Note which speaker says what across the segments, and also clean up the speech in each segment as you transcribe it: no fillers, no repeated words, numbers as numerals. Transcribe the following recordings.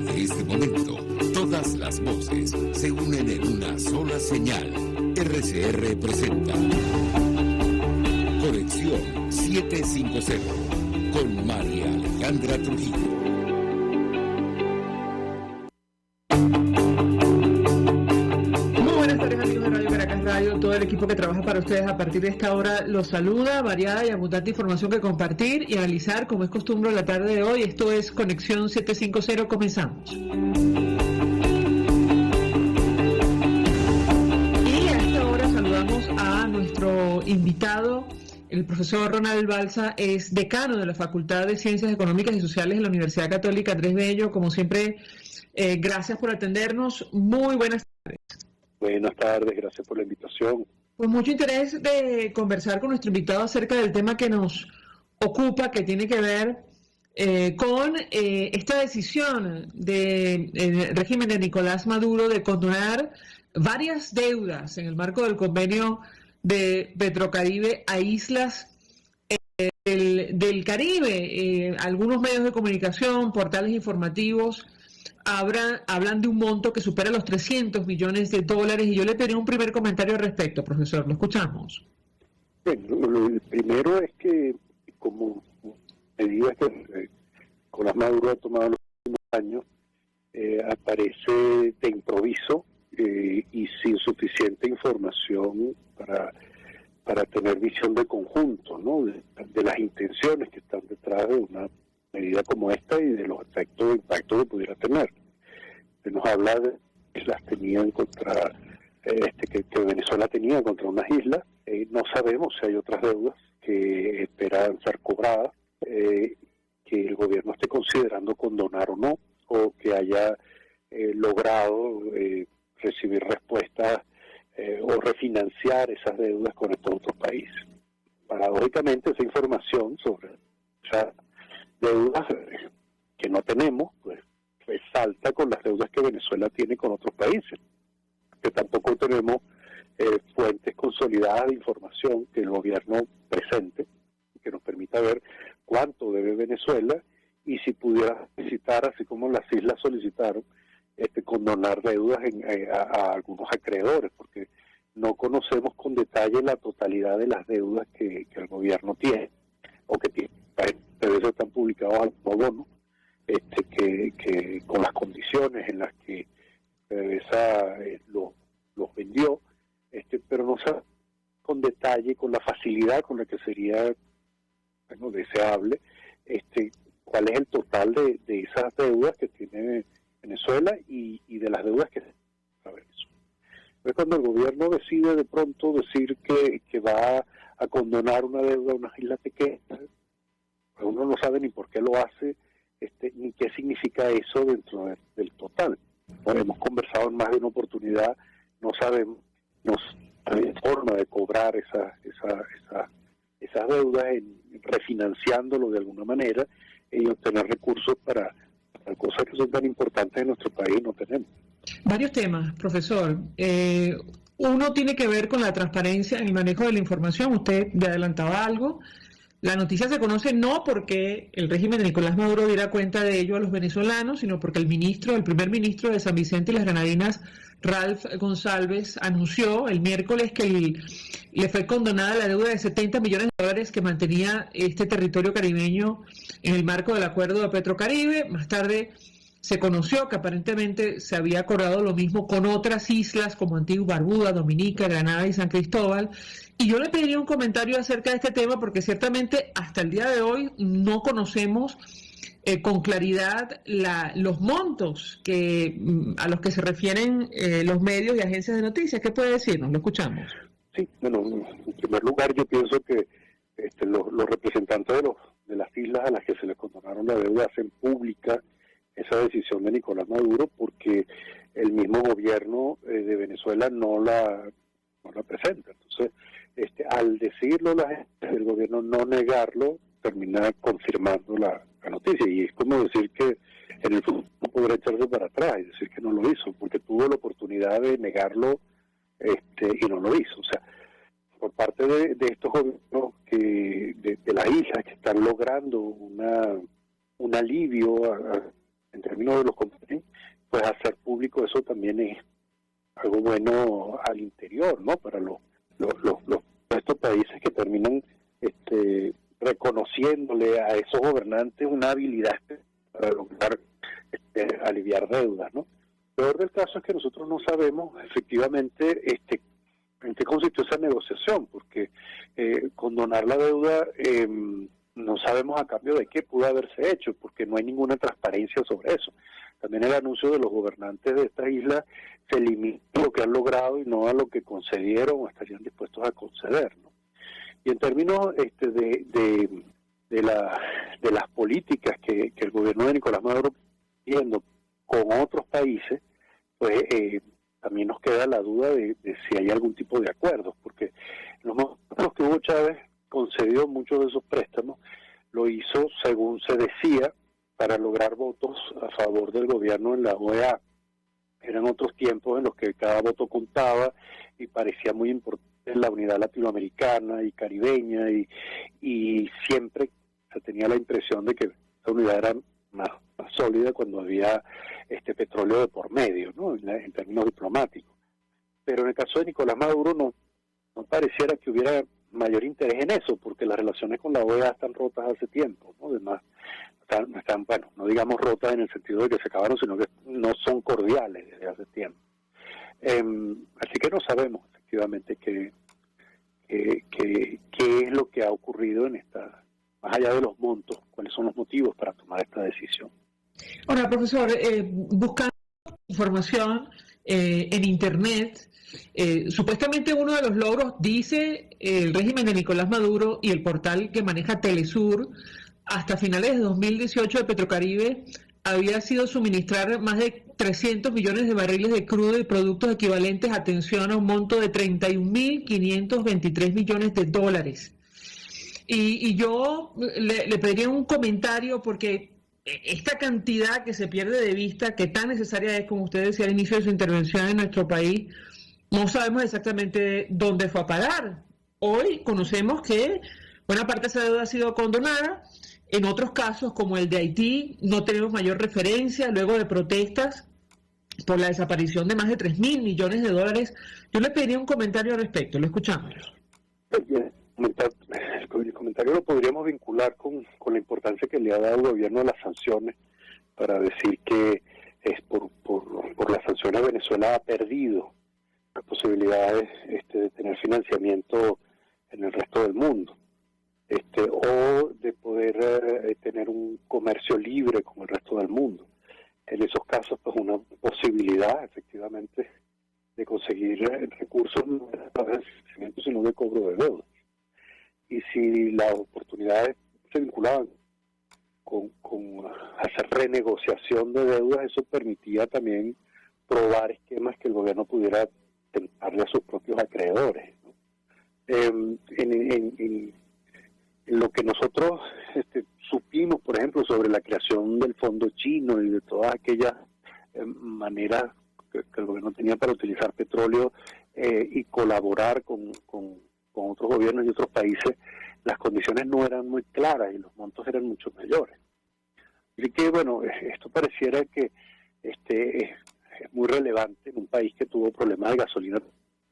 Speaker 1: De este momento, todas las voces se unen en una sola señal. RCR presenta Conexión 750 con María Alejandra Trujillo.
Speaker 2: Muy buenas tardes, amigos de Radio Caracas Radio. Todo el equipo que trabaja para ustedes a partir de esta hora los saluda. Variada y abundante información que compartir y analizar, como es costumbre la tarde de hoy. Esto es Conexión 750. Comenzamos. A nuestro invitado, el profesor Ronald Balsa, es decano de la Facultad de Ciencias Económicas y Sociales de la Universidad Católica Andrés Bello. Como siempre, gracias por atendernos. Muy buenas tardes.
Speaker 3: Buenas tardes, gracias por la invitación.
Speaker 2: Pues mucho interés de conversar con nuestro invitado acerca del tema que nos ocupa, que tiene que ver con esta decisión del régimen de Nicolás Maduro de condonar varias deudas en el marco del convenio de Petrocaribe a islas del Caribe. Algunos medios de comunicación, portales informativos, hablan de un monto que supera los $300 millones y yo le pedí un primer comentario al respecto, profesor. Lo escuchamos.
Speaker 3: Bueno, el primero es que, como medidas que Nicolás Maduro ha tomado en los últimos años, aparece de improviso y sin suficiente información para tener visión de conjunto, ¿no? De las intenciones que están detrás de una medida como esta y de los efectos de impacto que pudiera tener. Se nos habla de que las tenían contra que Venezuela tenía contra unas islas. No sabemos si hay otras deudas que esperan ser cobradas, que el gobierno esté considerando condonar o no, o que haya logrado recibir respuestas o refinanciar esas deudas con estos otros países. Paradójicamente, esa información sobre esas deudas que no tenemos, pues resalta con las deudas que Venezuela tiene con otros países, que tampoco tenemos fuentes consolidadas de información que el gobierno presente, que nos permita ver cuánto debe Venezuela y si pudiera solicitar, así como las islas solicitaron, condonar deudas a algunos acreedores, porque no conocemos con detalle la totalidad de las deudas que el gobierno tiene, o que tiene. A veces están publicados al bono, que con las condiciones en las que los vendió, pero no sabe con detalle, con la facilidad con la que sería deseable, cuál es el total de esas deudas que tiene Venezuela y de las deudas que saber eso. Es cuando el gobierno decide de pronto decir que va a condonar una deuda a unas islas pequeñas, pues uno no sabe ni por qué lo hace, ni qué significa eso dentro del total. Bueno, hemos conversado en más de una oportunidad, no sabemos forma de cobrar esas deudas, refinanciándolo de alguna manera y obtener recursos para cosas que son tan importantes en nuestro país. No tenemos.
Speaker 2: Varios temas, profesor. Uno tiene que ver con la transparencia en el manejo de la información. Usted ya adelantaba algo. La noticia se conoce no porque el régimen de Nicolás Maduro diera cuenta de ello a los venezolanos, sino porque el primer ministro de San Vicente y las Granadinas, Ralph González, anunció el miércoles que le fue condonada la deuda de $70 millones que mantenía este territorio caribeño en el marco del acuerdo de Petrocaribe. Más tarde se conoció que aparentemente se había acordado lo mismo con otras islas como Antigua y Barbuda, Dominica, Granada y San Cristóbal. Y yo le pediría un comentario acerca de este tema porque ciertamente hasta el día de hoy no conocemos con claridad los montos a los que se refieren los medios y agencias de noticias. ¿Qué puede decirnos? Lo escuchamos.
Speaker 3: Sí, bueno, en primer lugar yo pienso que los representantes de las islas a las que se les condonaron la deuda hacen pública esa decisión de Nicolás Maduro porque el mismo gobierno de Venezuela no la presenta. Entonces, al decirlo el gobierno no negarlo, termina confirmando la noticia, y es como decir que en el futuro no podrá echarse para atrás y decir que no lo hizo, porque tuvo la oportunidad de negarlo y no lo hizo. O sea, por parte de estos gobiernos de las islas que están logrando un alivio en términos de los componentes, pues hacer público eso también es algo bueno al interior, ¿no? Para estos países que terminan reconociéndole a esos gobernantes una habilidad para lograr aliviar deudas, ¿no? Lo peor del caso es que nosotros no sabemos efectivamente en qué consistió esa negociación, porque condonar la deuda no sabemos a cambio de qué pudo haberse hecho, porque no hay ninguna transparencia sobre eso. También el anuncio de los gobernantes de esta isla se limita a lo que han logrado y no a lo que concedieron o estarían dispuestos a conceder, ¿no? Y en términos de las políticas que el gobierno de Nicolás Maduro está haciendo con otros países, pues también nos queda la duda de si hay algún tipo de acuerdos, porque en los momentos que Hugo Chávez concedió muchos de esos préstamos, lo hizo, según se decía, para lograr votos a favor del gobierno en la OEA. Eran otros tiempos en los que cada voto contaba y parecía muy importante la unidad latinoamericana y caribeña, y siempre se tenía la impresión de que esa unidad era más sólida cuando había petróleo de por medio, ¿no? En términos diplomáticos. Pero en el caso de Nicolás Maduro no pareciera que hubiera mayor interés en eso, porque las relaciones con la OEA están rotas hace tiempo, ¿no? Además, están, bueno, no digamos rotas en el sentido de que se acabaron, sino que no son cordiales desde hace tiempo. Así que no sabemos efectivamente qué es lo que ha ocurrido en esta, más allá de los montos, cuáles son los motivos para tomar esta decisión.
Speaker 2: Ahora, profesor, buscando información en Internet, supuestamente uno de los logros, dice el régimen de Nicolás Maduro y el portal que maneja Telesur, hasta finales de 2018 de Petrocaribe había sido suministrar más de 300 millones de barriles de crudo y productos equivalentes, atención, a un monto de 31.523 millones de dólares. Y yo le pediría un comentario, porque esta cantidad que se pierde de vista, que tan necesaria es, como usted decía al inicio de su intervención, en nuestro país, no sabemos exactamente dónde fue a parar. Hoy conocemos que buena parte de esa deuda ha sido condonada. En otros casos, como el de Haití, no tenemos mayor referencia luego de protestas por la desaparición de más de 3.000 millones de dólares. Yo le pediría un comentario al respecto. Lo escuchamos.
Speaker 3: El comentario lo podríamos vincular con la importancia que le ha dado el gobierno a las sanciones, para decir que es por las sanciones Venezuela ha perdido las posibilidades de tener financiamiento en el resto del mundo, o de poder tener un comercio libre con el resto del mundo. En esos casos, pues una posibilidad efectivamente de conseguir recursos no de financiamiento, sino de cobro de deuda. Y si las oportunidades se vinculaban con hacer renegociación de deudas, eso permitía también probar esquemas que el gobierno pudiera tentarle a sus propios acreedores, ¿no? En lo que nosotros supimos, por ejemplo, sobre la creación del fondo chino y de todas aquellas maneras que el gobierno tenía para utilizar petróleo y colaborar con otros gobiernos y otros países, las condiciones no eran muy claras y los montos eran mucho mayores. Así que, bueno, esto pareciera que es muy relevante en un país que tuvo problemas de gasolina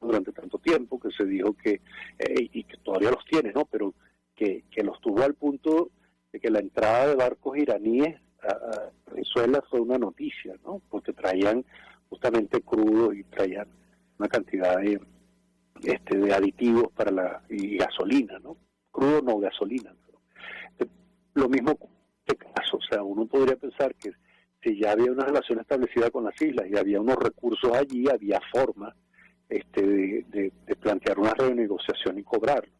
Speaker 3: durante tanto tiempo, que se dijo que, y que todavía los tiene, ¿no? Pero que los tuvo al punto de que la entrada de barcos iraníes a Venezuela fue una noticia, ¿no? Porque traían justamente crudo y traían una cantidad de aditivos y gasolina, ¿no? Crudo no, gasolina. Lo mismo en este caso, o sea, uno podría pensar que si ya había una relación establecida con las islas y había unos recursos allí, había forma de plantear una renegociación y cobrarlo.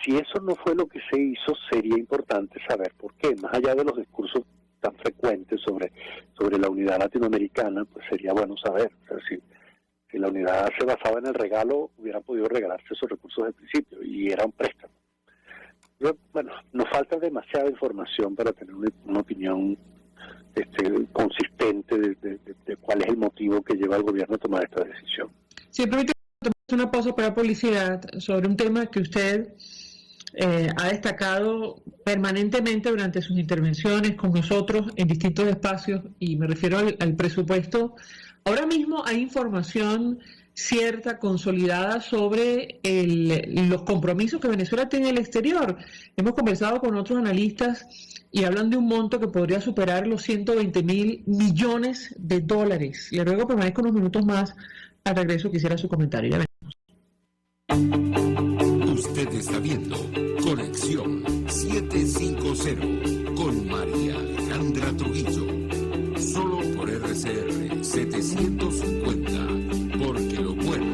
Speaker 3: Si eso no fue lo que se hizo, sería importante saber por qué. Más allá de los discursos tan frecuentes sobre la unidad latinoamericana, pues sería bueno saber. O sea, si la unidad se basaba en el regalo, hubieran podido regalarse esos recursos al principio, y era un préstamo. Pero, bueno, nos falta demasiada información para tener una opinión consistente de cuál es el motivo que lleva al gobierno a tomar esta decisión.
Speaker 2: Sí, permítame una pausa para publicidad sobre un tema que usted ha destacado permanentemente durante sus intervenciones con nosotros en distintos espacios, y me refiero al presupuesto. Ahora mismo hay información cierta, consolidada sobre los compromisos que Venezuela tiene en el exterior. Hemos conversado con otros analistas y hablan de un monto que podría superar los 120.000 millones de dólares. Le ruego que permanezca unos minutos más. Al regreso quisiera su comentario.
Speaker 1: Usted está viendo Conexión 750 con María Alejandra Trujillo. Solo por RCR 750, porque lo bueno.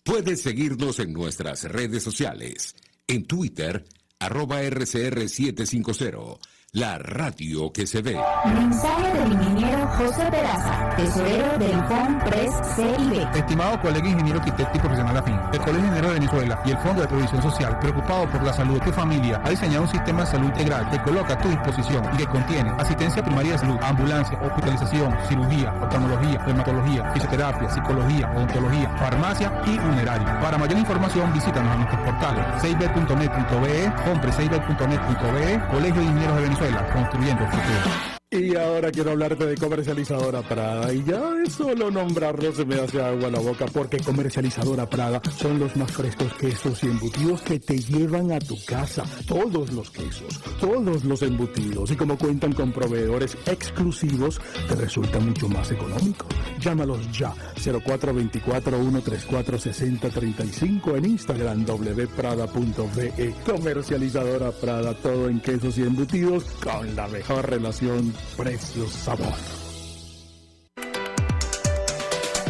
Speaker 1: Puedes seguirnos en nuestras redes sociales. En Twitter, @RCR750, la radio que se ve.
Speaker 4: Mensaje del ingeniero José Peraza, tesorero del FONPRES CIB.
Speaker 5: Estimado colega ingeniero arquitecto y profesional afín, el Colegio Ingeniero de Venezuela y el Fondo de Previsión Social, preocupado por la salud de tu familia, ha diseñado un sistema de salud integral que coloca a tu disposición y que contiene asistencia primaria de salud, ambulancia, hospitalización, cirugía, oftalmología, dermatología, fisioterapia, psicología, odontología, farmacia y funerario. Para mayor información, visítanos a nuestros portales cib.net.be, FONPRES.net.be, Colegio de Ingenieros de Venezuela, construyendo el futuro.
Speaker 6: Y ahora quiero hablarte de Comercializadora Prada, y ya es solo nombrarlo se me hace agua la boca, porque Comercializadora Prada son los más frescos quesos y embutidos que te llevan a tu casa. Todos los quesos, todos los embutidos, y como cuentan con proveedores exclusivos, te resulta mucho más económico. Llámalos ya, 0424-134-6035, en Instagram wprada.be. Comercializadora Prada, todo en quesos y embutidos con la mejor relación precio-sabor.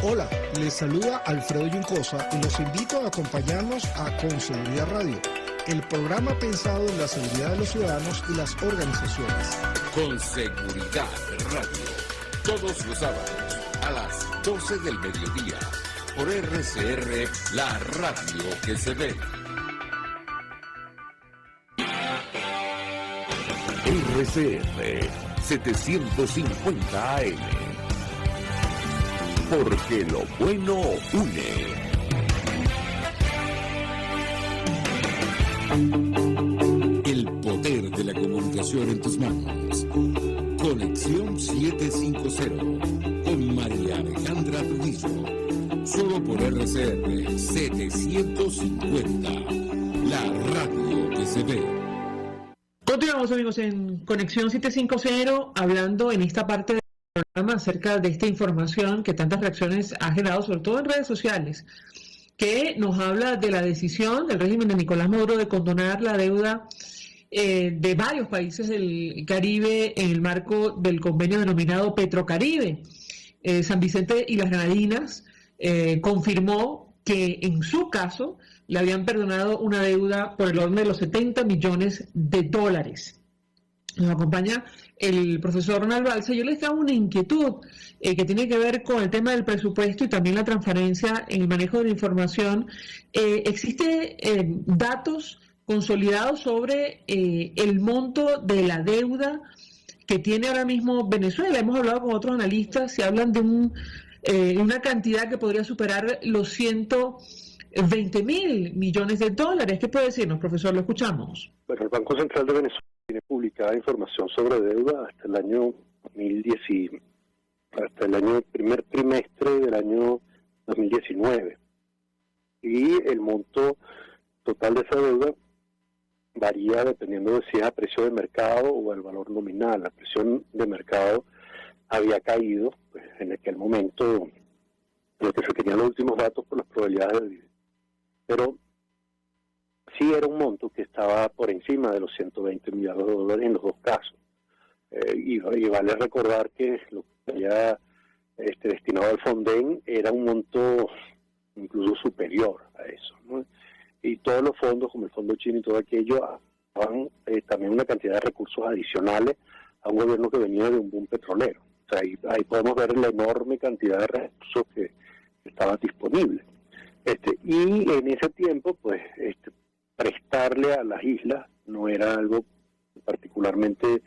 Speaker 7: Hola, les saluda Alfredo Yuncosa y los invito a acompañarnos a Conseguridad Radio, el programa pensado en la seguridad de los ciudadanos y las organizaciones.
Speaker 1: Conseguridad Radio, todos los sábados a las 12 del mediodía, por RCR, la radio que se ve. RCR 750 AM, porque lo bueno une. El poder de la comunicación en tus manos. Conexión 750 con María Alejandra Trujillo. Solo por RCR 750, la radio que se ve.
Speaker 2: Continuamos, amigos, en Conexión 750, hablando en esta parte del programa acerca de esta información que tantas reacciones ha generado, sobre todo en redes sociales, que nos habla de la decisión del régimen de Nicolás Maduro de condonar la deuda de varios países del Caribe en el marco del convenio denominado Petrocaribe. San Vicente y las Granadinas confirmó que en su caso le habían perdonado una deuda por el orden de los 70 millones de dólares. Nos acompaña el profesor Ronald Balsa. Yo les traigo una inquietud que tiene que ver con el tema del presupuesto y también la transparencia en el manejo de la información. ¿Existe datos consolidados sobre el monto de la deuda que tiene ahora mismo Venezuela? Hemos hablado con otros analistas y hablan de una cantidad que podría superar los 120.000 millones de dólares. ¿Qué puede decirnos, profesor? Lo escuchamos.
Speaker 3: Bueno, el Banco Central de Venezuela tiene publicada información sobre deuda hasta el año 2010, hasta el primer trimestre del año 2019. Y el monto total de esa deuda varía dependiendo de si es a precio de mercado o al valor nominal. La presión de mercado había caído pues, en aquel momento, en lo que se tenían los últimos datos por las probabilidades de dividendo. Pero sí era un monto que estaba por encima de los 120 millones de dólares en los dos casos. Y vale recordar que lo que había destinado al Fonden era un monto incluso superior a eso, ¿no? Y todos los fondos, como el Fondo Chino y todo aquello, daban también una cantidad de recursos adicionales a un gobierno que venía de un boom petrolero. O sea, ahí podemos ver la enorme cantidad de recursos que estaba disponible. Y en ese tiempo, pues, prestarle a las islas no era algo particularmente,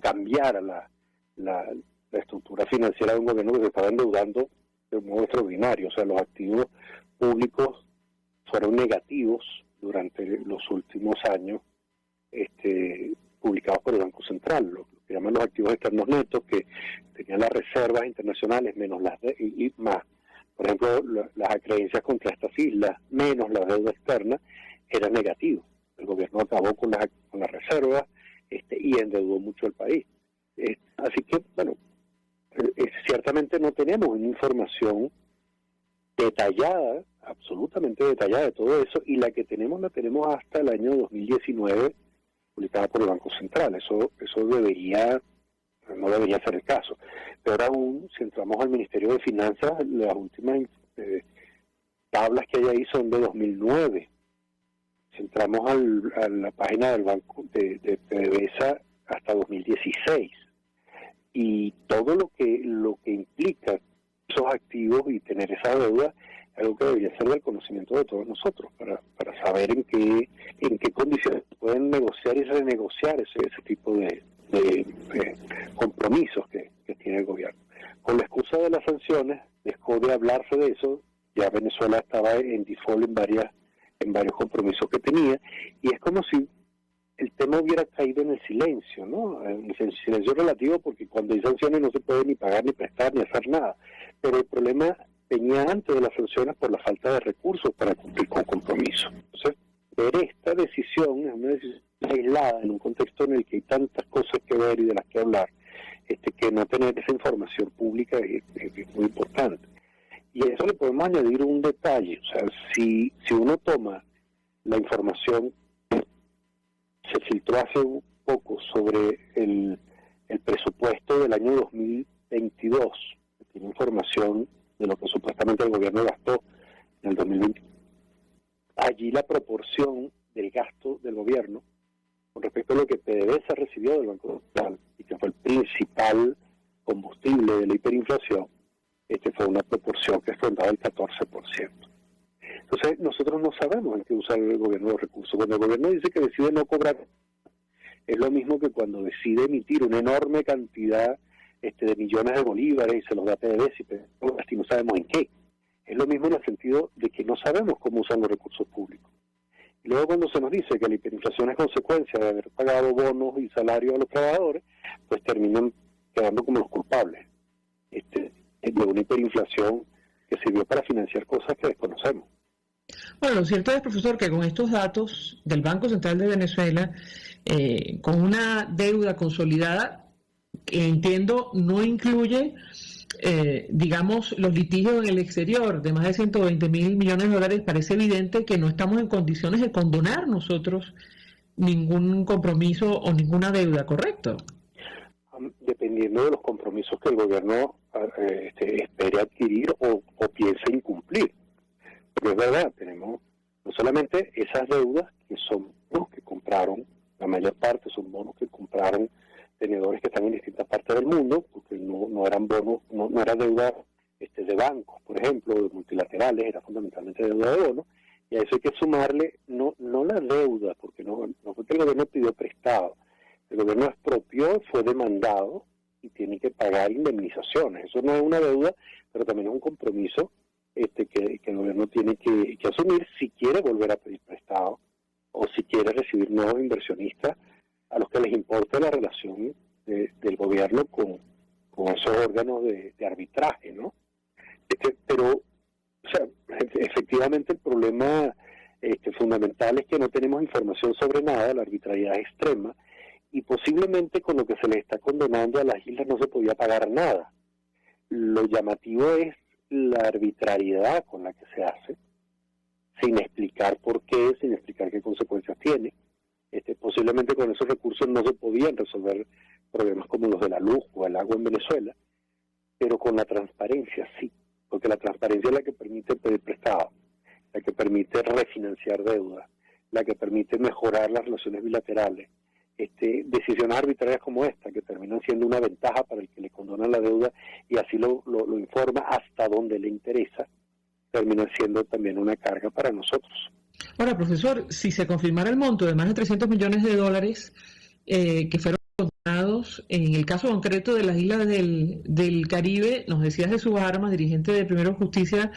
Speaker 3: cambiara la estructura financiera de un gobierno que se estaba endeudando de un modo extraordinario. O sea, los activos públicos fueron negativos durante los últimos años, publicados por el Banco Central, lo que llaman los activos externos netos, que tenían las reservas internacionales menos las y más. Por ejemplo, las acreencias contra estas islas menos la deuda externa era negativo. El gobierno acabó con las reservas y endeudó mucho el país. Así que, bueno, ciertamente no tenemos una información detallada, absolutamente detallada de todo eso, y la que tenemos la tenemos hasta el año 2019, publicada por el Banco Central. Eso no debería ser el caso. Pero aún, si entramos al Ministerio de Finanzas, las últimas tablas que hay ahí son de 2009. Si entramos a la página del banco de PDVSA hasta 2016. Y todo lo que implica esos activos y tener esa deuda es algo que debería ser del conocimiento de todos nosotros para saber en qué condiciones pueden negociar y renegociar ese tipo de compromisos que tiene el gobierno. Con la excusa de las sanciones, dejó de hablarse de eso. Ya Venezuela estaba en default en varios compromisos que tenía, y es como si el tema hubiera caído en el silencio, ¿no? En el silencio relativo, porque cuando hay sanciones no se puede ni pagar, ni prestar, ni hacer nada. Pero el problema venía antes de las sanciones por la falta de recursos para cumplir con compromisos. Entonces, ver esta decisión es una decisión aislada en un contexto en el que hay tantas cosas que ver y de las que hablar, que no tener esa información pública es muy importante. Y a eso le podemos añadir un detalle. O sea, si uno toma la información que se filtró hace un poco sobre el presupuesto del año 2022, que tiene información de lo que supuestamente el gobierno gastó en el 2020, allí la proporción del gasto del gobierno con respecto a lo que PDVSA recibió del Banco Central, y que fue el principal combustible de la hiperinflación, fue una proporción que rondaba el 14%. Entonces, nosotros no sabemos en qué usar el gobierno los recursos. Cuando el gobierno dice que decide no cobrar, es lo mismo que cuando decide emitir una enorme cantidad de millones de bolívares y se los da a PDVSA y no sabemos en qué. Es lo mismo en el sentido de que no sabemos cómo usan los recursos públicos. Y luego cuando se nos dice que la hiperinflación es consecuencia de haber pagado bonos y salarios a los trabajadores, pues terminan quedando como los culpables de una hiperinflación que sirvió para financiar cosas que desconocemos.
Speaker 2: Bueno, lo cierto es, profesor, que con estos datos del Banco Central de Venezuela, con una deuda consolidada, que entiendo no incluye, digamos, los litigios en el exterior de más de 120 mil millones de dólares, parece evidente que no estamos en condiciones de condonar nosotros ningún compromiso o ninguna deuda, ¿correcto?
Speaker 3: Dependiendo de los compromisos que el gobierno espere adquirir o piense incumplir. Porque es verdad, tenemos no solamente esas deudas que son bonos que compraron, la mayor parte son bonos que compraron tenedores que están en distintas partes del mundo, porque no eran bonos, no era deuda de bancos, por ejemplo, de multilaterales, era fundamentalmente deuda de bonos, y a eso hay que sumarle no la deuda, porque no fue que el gobierno pidió prestado, el gobierno expropió, fue demandado y tiene que pagar indemnizaciones. Eso no es una deuda, pero también es un compromiso que el gobierno tiene que asumir si quiere volver a pedir prestado o si quiere recibir nuevos inversionistas a los que les importa la relación del gobierno con esos órganos de arbitraje, ¿no? Pero, o sea, efectivamente el problema fundamental es que no tenemos información sobre nada, la arbitrariedad es extrema, y posiblemente con lo que se le está condenando a las islas no se podía pagar nada. Lo llamativo es la arbitrariedad con la que se hace, sin explicar por qué, sin explicar qué consecuencias tiene. Posiblemente con esos recursos no se podían resolver problemas como los de la luz o el agua en Venezuela, pero con la transparencia sí, porque la transparencia es la que permite pedir prestado, la que permite refinanciar deuda, la que permite mejorar las relaciones bilaterales. Decisiones arbitrarias como esta, que terminan siendo una ventaja para el que le condona la deuda y así lo informa hasta donde le interesa, terminan siendo también una carga para nosotros.
Speaker 2: Ahora, profesor, si se confirmara el monto de más de 300 millones de dólares que fueron condenados en el caso concreto de las islas del Caribe, nos decía Jesús Armas, dirigente de Primero Justicia,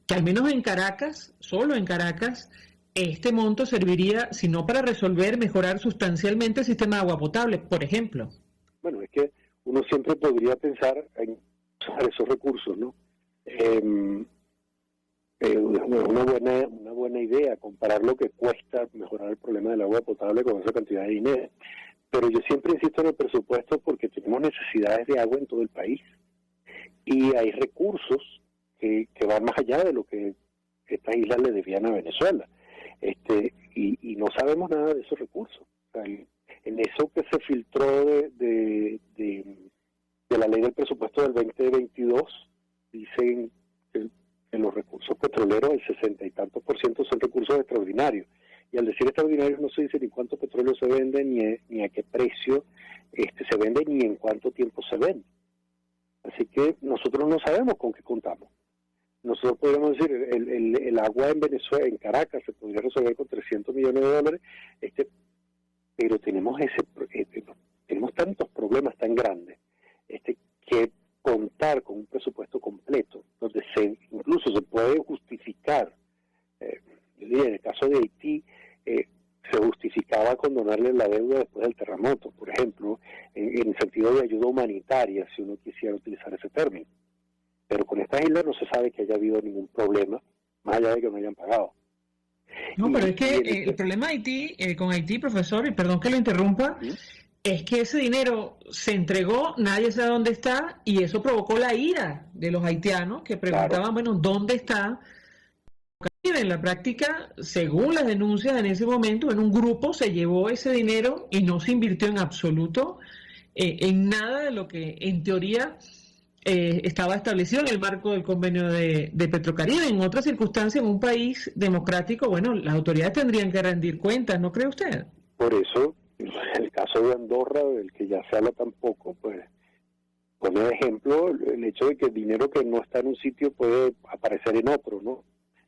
Speaker 2: que al menos en Caracas, solo en Caracas, este monto serviría, si no para resolver, mejorar sustancialmente el sistema de agua potable, por ejemplo.
Speaker 3: Bueno, es que uno siempre podría pensar en usar esos recursos, ¿no? Una buena idea comparar lo que cuesta mejorar el problema del agua potable con esa cantidad de dinero. Pero yo siempre insisto en el presupuesto porque tenemos necesidades de agua en todo el país y hay recursos que van más allá de lo que estas islas le debían a Venezuela. Y no sabemos nada de esos recursos. O sea, en eso que se filtró de la ley del presupuesto del 2022, dicen que los recursos petroleros, el 60 y tantos % son recursos extraordinarios. Y al decir extraordinarios no se dice ni cuánto petróleo se vende, ni a qué precio se vende, ni en cuánto tiempo se vende. Así que nosotros no sabemos con qué contamos. Nosotros podríamos decir, el agua en Venezuela, en Caracas, se podría resolver con $300 millones, pero tenemos tantos problemas tan grandes, que contar con un presupuesto completo, donde incluso se puede justificar, yo diría, en el caso de Haití, se justificaba condonarle la deuda después del terremoto, por ejemplo, en el sentido de ayuda humanitaria, si uno quisiera utilizar ese término. Pero con estas islas no se sabe que haya habido ningún problema, más allá de que no hayan pagado.
Speaker 2: No, pero es que el problema de Haití, con Haití, profesor, y perdón que lo interrumpa, ¿sí? Es que ese dinero se entregó, nadie sabe dónde está, y eso provocó la ira de los haitianos que preguntaban, claro, bueno, ¿dónde está? En la práctica, según las denuncias en ese momento, en un grupo se llevó ese dinero y no se invirtió en absoluto en nada de lo que en teoría estaba establecido en el marco del convenio de Petrocaribe. En otras circunstancias, en un país democrático, bueno, las autoridades tendrían que rendir cuentas, ¿no cree usted?
Speaker 3: Por eso, el caso de Andorra, del que ya se habla tan poco, pues pone de ejemplo el hecho de que el dinero que no está en un sitio puede aparecer en otro, ¿no?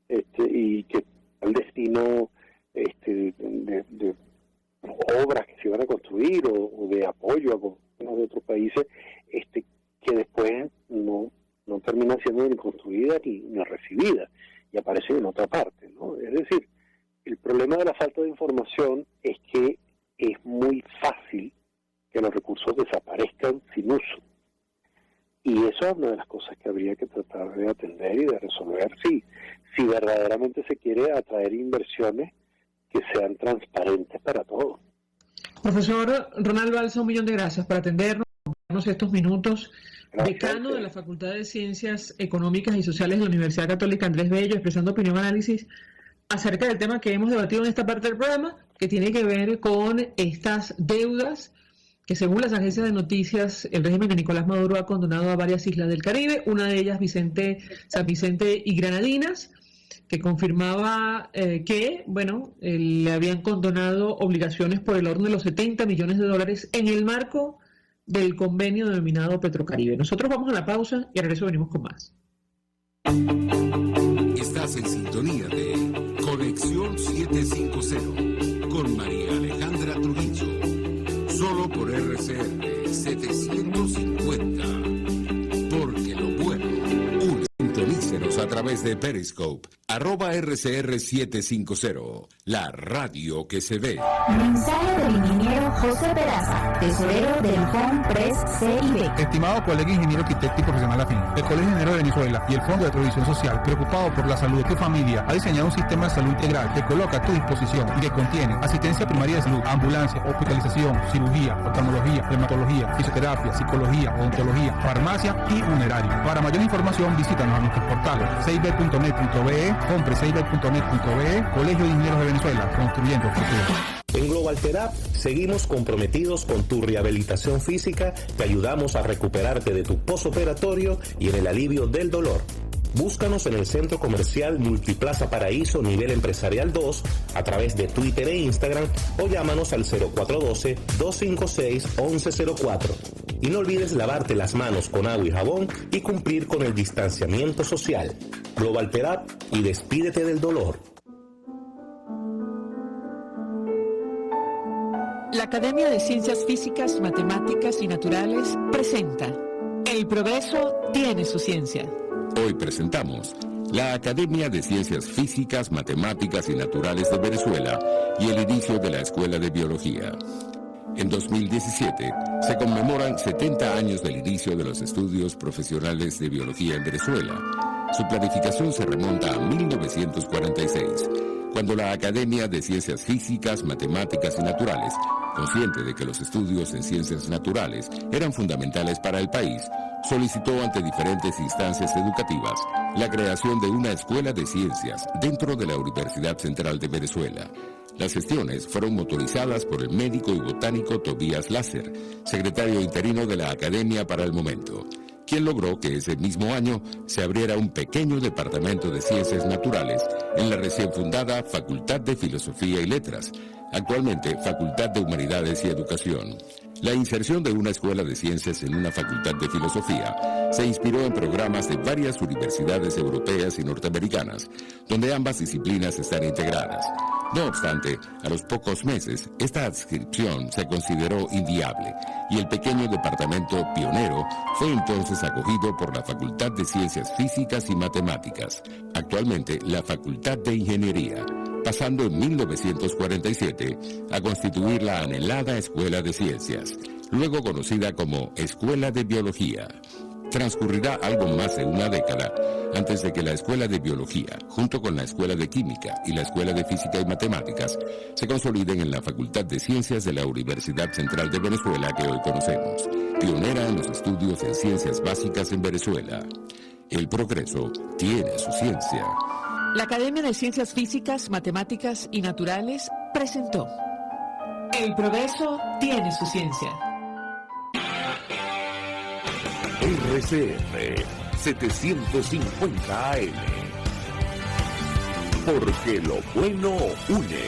Speaker 3: Y que el destino de obras que se iban a construir o de apoyo a gobiernos de otros países, que después no terminan siendo ni construidas ni recibidas y aparecen en otra parte, ¿no? Es decir, el problema de la falta de información es que es muy fácil que los recursos desaparezcan sin uso. Y eso es una de las cosas que habría que tratar de atender y de resolver si verdaderamente se quiere atraer inversiones que sean transparentes para todos.
Speaker 2: Profesor Ronald Balsa, 1.000.000 de gracias por atendernos estos minutos.
Speaker 3: Gracias,
Speaker 2: decano de la Facultad de Ciencias Económicas y Sociales de la Universidad Católica Andrés Bello, expresando opinión y análisis acerca del tema que hemos debatido en esta parte del programa, que tiene que ver con estas deudas que, según las agencias de noticias, el régimen de Nicolás Maduro ha condonado a varias islas del Caribe, una de ellas San Vicente y Granadinas, que confirmaba que, bueno, le habían condonado obligaciones por el orden de los $70 millones en el marco del convenio denominado Petrocaribe. Nosotros vamos a la pausa y a regreso venimos con más.
Speaker 1: Estás en sintonía de Conexión 750 con María Alejandra Trujillo, solo por RCR 750, porque lo bueno une. Sintonícenos a través de Periscope, @RCR750, la radio que se ve.
Speaker 4: Mensaje del ingeniero José Peraza, tesorero del FONPRES CIB.
Speaker 5: Estimado colega ingeniero arquitecto y profesional afín, el Colegio de Ingenieros de Venezuela y el Fondo de Previsión Social, preocupado por la salud de tu familia, ha diseñado un sistema de salud integral que coloca a tu disposición y que contiene asistencia primaria de salud, ambulancia, hospitalización, cirugía, oftalmología, dermatología, fisioterapia, psicología, odontología, farmacia y funerario. Para mayor información, visítanos a nuestros portales cib.net.be, comprecib.net.be, Colegio de Ingenieros de Venezuela, construyendo futuro.
Speaker 8: En Global Therap seguimos comprometidos con tu rehabilitación física, te ayudamos a recuperarte de tu postoperatorio y en el alivio del dolor. Búscanos en el Centro Comercial Multiplaza Paraíso Nivel Empresarial 2 a través de Twitter e Instagram o llámanos al 0412-256-1104. Y no olvides lavarte las manos con agua y jabón y cumplir con el distanciamiento social. Global Therap y despídete del dolor.
Speaker 9: La Academia de Ciencias Físicas, Matemáticas y Naturales presenta El progreso tiene su ciencia.
Speaker 1: Hoy presentamos la Academia de Ciencias Físicas, Matemáticas y Naturales de Venezuela y el inicio de la Escuela de Biología. En 2017 se conmemoran 70 años del inicio de los estudios profesionales de biología en Venezuela. Su planificación se remonta a 1946, cuando la Academia de Ciencias Físicas, Matemáticas y Naturales, consciente de que los estudios en ciencias naturales eran fundamentales para el país, solicitó ante diferentes instancias educativas la creación de una escuela de ciencias dentro de la Universidad Central de Venezuela. Las gestiones fueron motorizadas por el médico y botánico Tobías Láser, secretario interino de la Academia para el momento, quien logró que ese mismo año se abriera un pequeño departamento de ciencias naturales en la recién fundada Facultad de Filosofía y Letras, actualmente Facultad de Humanidades y Educación. La inserción de una escuela de ciencias en una facultad de filosofía se inspiró en programas de varias universidades europeas y norteamericanas, donde ambas disciplinas están integradas. No obstante, a los pocos meses, esta adscripción se consideró inviable y el pequeño departamento pionero fue entonces acogido por la Facultad de Ciencias Físicas y Matemáticas, actualmente la Facultad de Ingeniería, pasando en 1947 a constituir la anhelada Escuela de Ciencias, luego conocida como Escuela de Biología. Transcurrirá algo más de una década antes de que la Escuela de Biología, junto con la Escuela de Química y la Escuela de Física y Matemáticas, se consoliden en la Facultad de Ciencias de la Universidad Central de Venezuela que hoy conocemos, pionera en los estudios en ciencias básicas en Venezuela. El progreso tiene su ciencia.
Speaker 9: La Academia de Ciencias Físicas, Matemáticas y Naturales presentó El progreso tiene su ciencia.
Speaker 1: RCR 750 AM. Porque lo bueno une.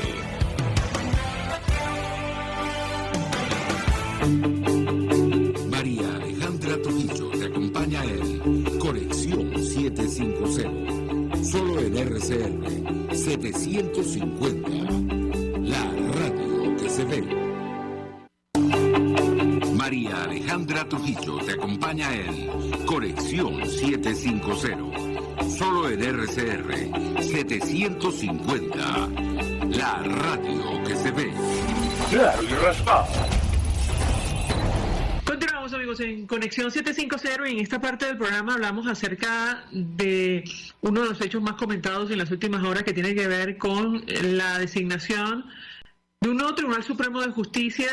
Speaker 1: María Alejandra Trujillo te acompaña en Conexión 750. Solo en RCR 750. La radio que se ve. María Alejandra Trujillo te acompaña en Conexión 750. Solo en RCR 750. La radio que se ve. Claro y raspado.
Speaker 2: Continuamos, amigos, en Conexión 750 y en esta parte del programa hablamos acerca de uno de los hechos más comentados en las últimas horas que tiene que ver con la designación de un nuevo Tribunal Supremo de Justicia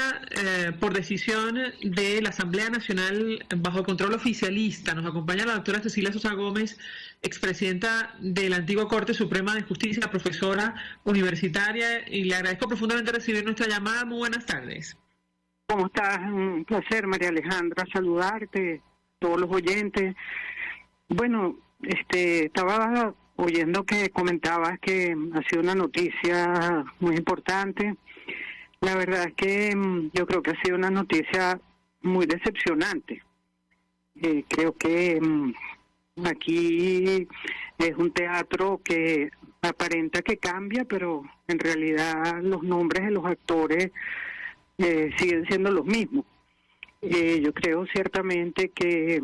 Speaker 2: por decisión de la Asamblea Nacional bajo control oficialista. Nos acompaña la doctora Cecilia Sosa Gómez, expresidenta de la antigua Corte Suprema de Justicia, profesora universitaria, y le agradezco profundamente recibir nuestra llamada. Muy buenas tardes.
Speaker 10: ¿Cómo estás? Un placer, María Alejandra, saludarte, todos los oyentes. Bueno, estaba oyendo que comentabas que ha sido una noticia muy importante. La verdad es que yo creo que ha sido una noticia muy decepcionante. Creo que aquí es un teatro que aparenta que cambia, pero en realidad los nombres de los actores siguen siendo los mismos. Yo creo ciertamente que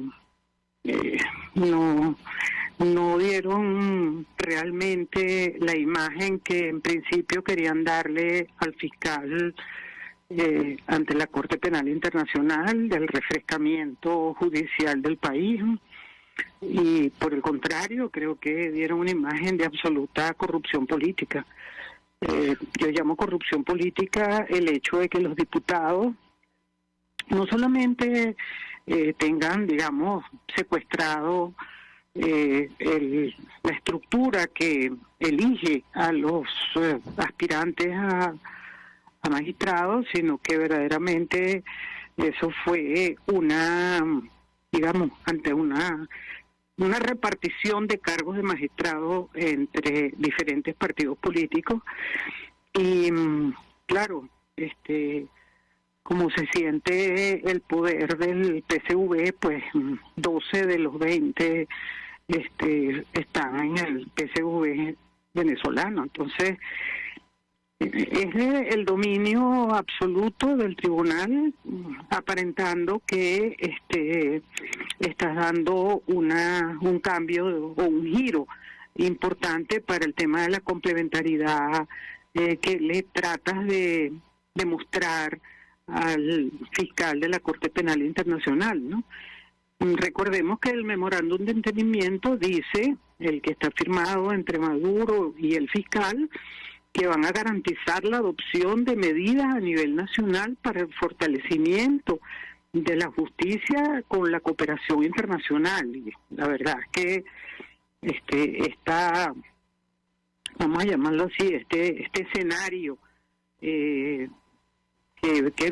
Speaker 10: no dieron realmente la imagen que en principio querían darle al fiscal ante la Corte Penal Internacional, del refrescamiento judicial del país, y por el contrario creo que dieron una imagen de absoluta corrupción política. Yo llamo corrupción política el hecho de que los diputados no solamente tengan, digamos, secuestrado la estructura que elige a los aspirantes a magistrados, sino que verdaderamente eso fue ante una repartición de cargos de magistrados entre diferentes partidos políticos. Y claro, como se siente el poder del PSV, pues 12 de los 20 están en el PSV venezolano. Entonces, es el dominio absoluto del tribunal, aparentando que está dando un cambio o un giro importante para el tema de la complementariedad que le tratas de demostrar al fiscal de la Corte Penal Internacional, ¿no? Recordemos que el memorándum de entendimiento dice, el que está firmado entre Maduro y el fiscal, que van a garantizar la adopción de medidas a nivel nacional para el fortalecimiento de la justicia con la cooperación internacional. Y la verdad es que está, vamos a llamarlo así, este escenario que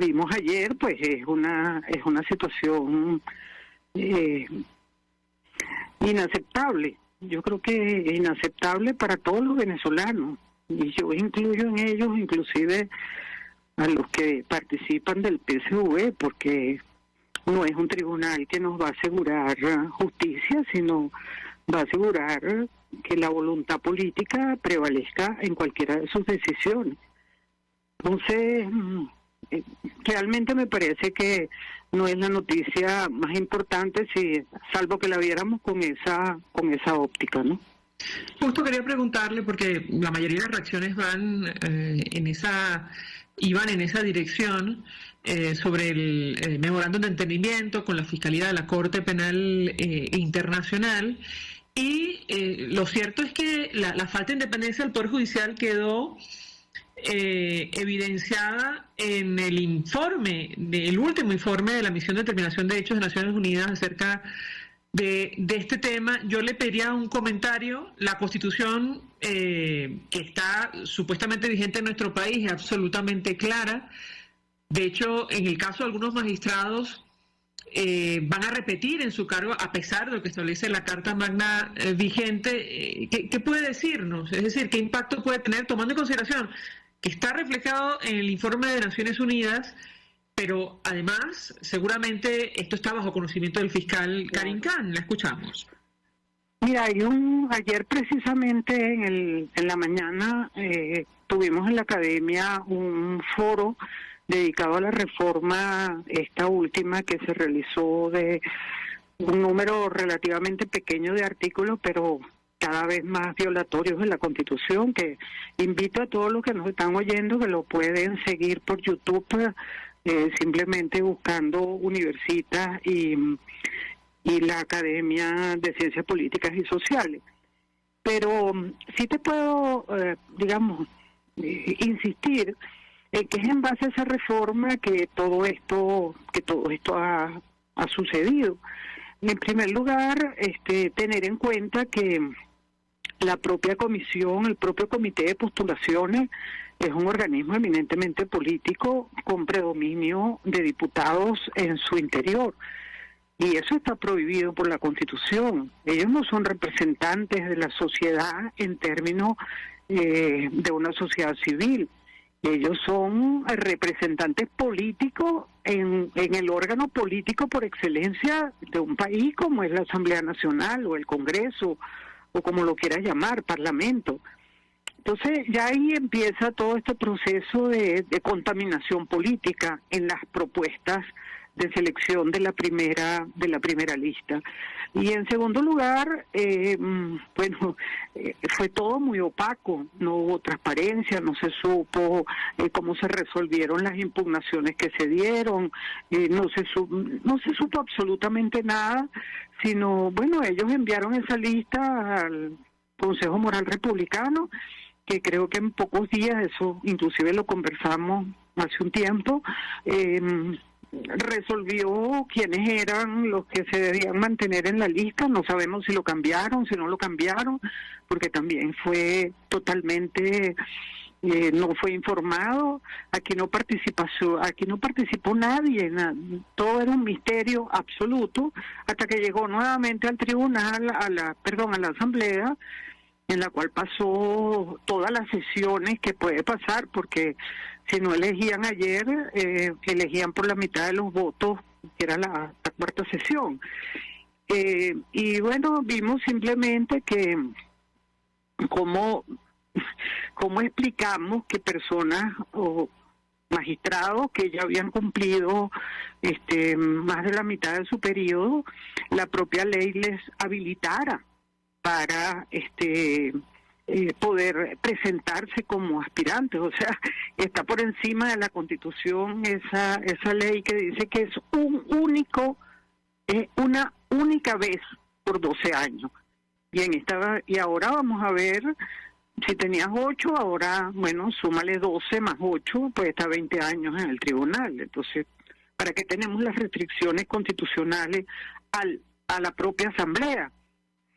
Speaker 10: vimos ayer, pues es una situación inaceptable. Yo creo que es inaceptable para todos los venezolanos, y yo incluyo en ellos inclusive a los que participan del PSV, porque no es un tribunal que nos va a asegurar justicia, sino va a asegurar que la voluntad política prevalezca en cualquiera de sus decisiones. Entonces, realmente me parece que no es la noticia más importante, salvo que la viéramos con esa óptica, ¿no?
Speaker 2: Justo quería preguntarle, porque la mayoría de las reacciones iban en esa dirección, sobre el memorándum de entendimiento con la Fiscalía de la Corte Penal Internacional, y lo cierto es que la falta de independencia del Poder Judicial quedó evidenciada en el último informe de la Misión de Determinación de Hechos de Naciones Unidas acerca de este tema. Yo le pediría un comentario. La Constitución que está supuestamente vigente en nuestro país es absolutamente clara. De hecho, en el caso de algunos magistrados, van a repetir en su cargo, a pesar de lo que establece la Carta Magna vigente. ¿Qué puede decirnos? Es decir, ¿qué impacto puede tener, tomando en consideración que está reflejado en el informe de Naciones Unidas, pero además seguramente esto está bajo conocimiento del fiscal Karim Khan? La escuchamos.
Speaker 10: Mira, ayer precisamente en la mañana tuvimos en la academia un foro dedicado a la reforma, esta última que se realizó, de un número relativamente pequeño de artículos, pero cada vez más violatorios de la Constitución, que invito a todos los que nos están oyendo que lo pueden seguir por YouTube, simplemente buscando Universitas y la Academia de Ciencias Políticas y Sociales. Pero sí te puedo, insistir que es en base a esa reforma que todo esto ha sucedido. En primer lugar, tener en cuenta que la propia comisión, el propio comité de postulaciones, es un organismo eminentemente político con predominio de diputados en su interior. Y eso está prohibido por la Constitución. Ellos no son representantes de la sociedad en términos de una sociedad civil. Ellos son representantes políticos en el órgano político por excelencia de un país, como es la Asamblea Nacional o el Congreso, o como lo quieras llamar, Parlamento. Entonces ya ahí empieza todo este proceso de contaminación política en las propuestas de selección de la primera lista. Y en segundo lugar, fue todo muy opaco, no hubo transparencia, no se supo cómo se resolvieron las impugnaciones que se dieron, no se supo absolutamente nada, sino, ellos enviaron esa lista al Consejo Moral Republicano, que creo que en pocos días, eso inclusive lo conversamos hace un tiempo, resolvió quiénes eran los que se debían mantener en la lista. No sabemos si lo cambiaron, si no lo cambiaron, porque también fue totalmente, no fue informado. Aquí no participó nadie, todo era un misterio absoluto, hasta que llegó nuevamente al tribunal, a la asamblea, en la cual pasó todas las sesiones que puede pasar, porque si no elegían ayer, elegían por la mitad de los votos, que era la cuarta sesión. Y vimos simplemente que cómo explicamos que personas o magistrados que ya habían cumplido más de la mitad de su periodo, la propia ley les habilitara para poder presentarse como aspirantes. O sea, está por encima de la Constitución esa ley que dice que es una única vez por 12 años. Bien, y ahora vamos a ver, si tenías 8, ahora, bueno, súmale 12 más 8, pues está 20 años en el tribunal. Entonces, ¿para qué tenemos las restricciones constitucionales a la propia Asamblea?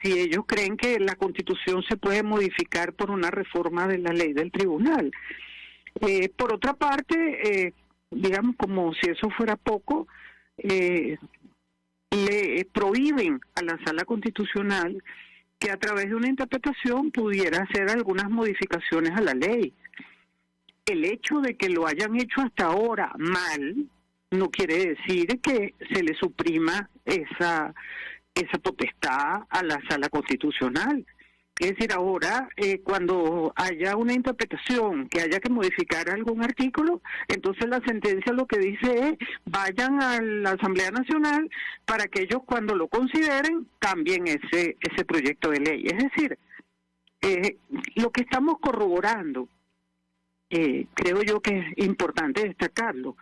Speaker 10: Si ellos creen que la Constitución se puede modificar por una reforma de la ley del tribunal. Por otra parte, digamos, como si eso fuera poco, le prohíben a la Sala Constitucional que a través de una interpretación pudiera hacer algunas modificaciones a la ley. El hecho de que lo hayan hecho hasta ahora mal no quiere decir que se le suprima esa potestad a la Sala Constitucional. Es decir, ahora cuando haya una interpretación que haya que modificar algún artículo, entonces la sentencia lo que dice es vayan a la Asamblea Nacional para que ellos cuando lo consideren cambien ese proyecto de ley. Es decir, lo que estamos corroborando, creo yo que es importante destacarlo,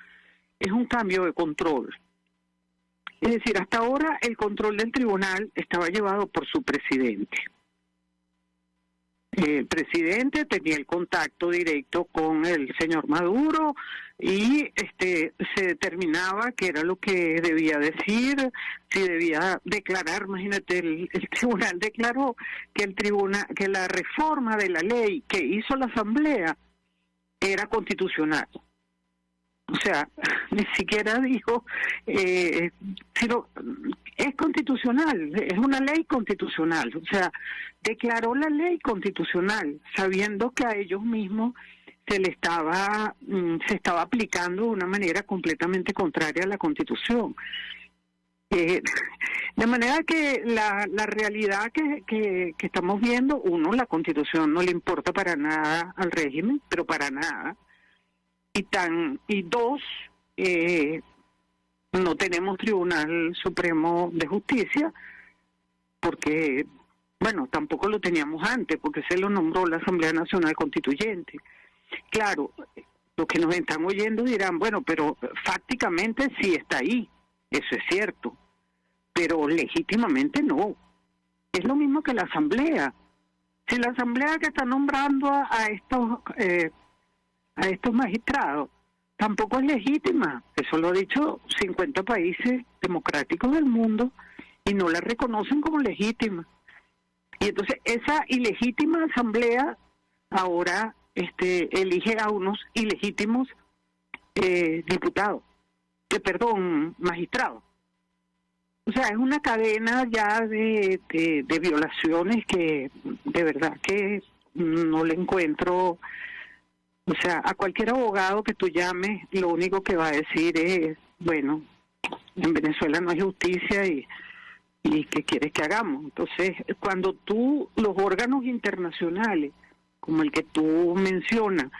Speaker 10: es un cambio de control. Es decir, hasta ahora el control del tribunal estaba llevado por su presidente. El presidente tenía el contacto directo con el señor Maduro y se determinaba qué era lo que debía decir, si debía declarar. Imagínate, el tribunal declaró que la reforma de la ley que hizo la Asamblea era constitucional. O sea, ni siquiera dijo, sino es constitucional, es una ley constitucional. O sea, declaró la ley constitucional, sabiendo que a ellos mismos se estaba aplicando de una manera completamente contraria a la Constitución. De manera que la realidad que estamos viendo, uno, la Constitución no le importa para nada al régimen, pero para nada. Y dos, no tenemos Tribunal Supremo de Justicia, porque, bueno, tampoco lo teníamos antes, porque se lo nombró la Asamblea Nacional Constituyente. Claro, los que nos están oyendo dirán, bueno, pero fácticamente sí está ahí, eso es cierto, pero legítimamente no. Es lo mismo que la Asamblea. Si la Asamblea que está nombrando a estos magistrados tampoco es legítima, eso lo ha dicho 50 países democráticos del mundo y no la reconocen como legítima. Y entonces esa ilegítima asamblea ahora elige a unos ilegítimos magistrados. O sea, es una cadena ya de violaciones que de verdad que no le encuentro. O sea, a cualquier abogado que tú llames, lo único que va a decir es, bueno, en Venezuela no hay justicia y ¿qué quieres que hagamos? Entonces, cuando los órganos internacionales, como el que tú mencionas,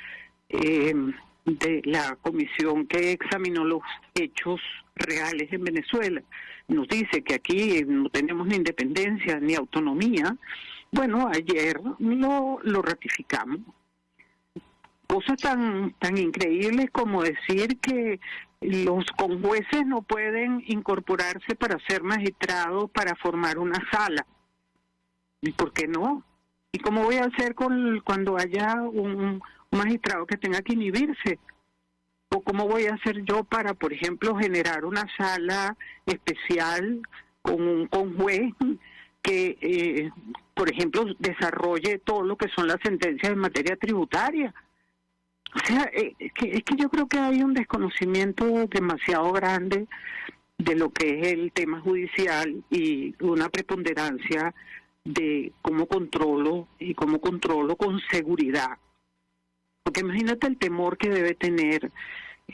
Speaker 10: de la comisión que examinó los hechos reales en Venezuela, nos dice que aquí no tenemos ni independencia ni autonomía, bueno, ayer lo ratificamos. Cosas tan increíbles como decir que los conjueces no pueden incorporarse para ser magistrados, para formar una sala. ¿Y por qué no? ¿Y cómo voy a hacer cuando haya un magistrado que tenga que inhibirse? ¿O cómo voy a hacer yo para, por ejemplo, generar una sala especial con un conjuez que, por ejemplo, desarrolle todo lo que son las sentencias en materia tributaria? O sea, es que yo creo que hay un desconocimiento demasiado grande de lo que es el tema judicial y una preponderancia de cómo controlo con seguridad. Porque imagínate el temor que debe tener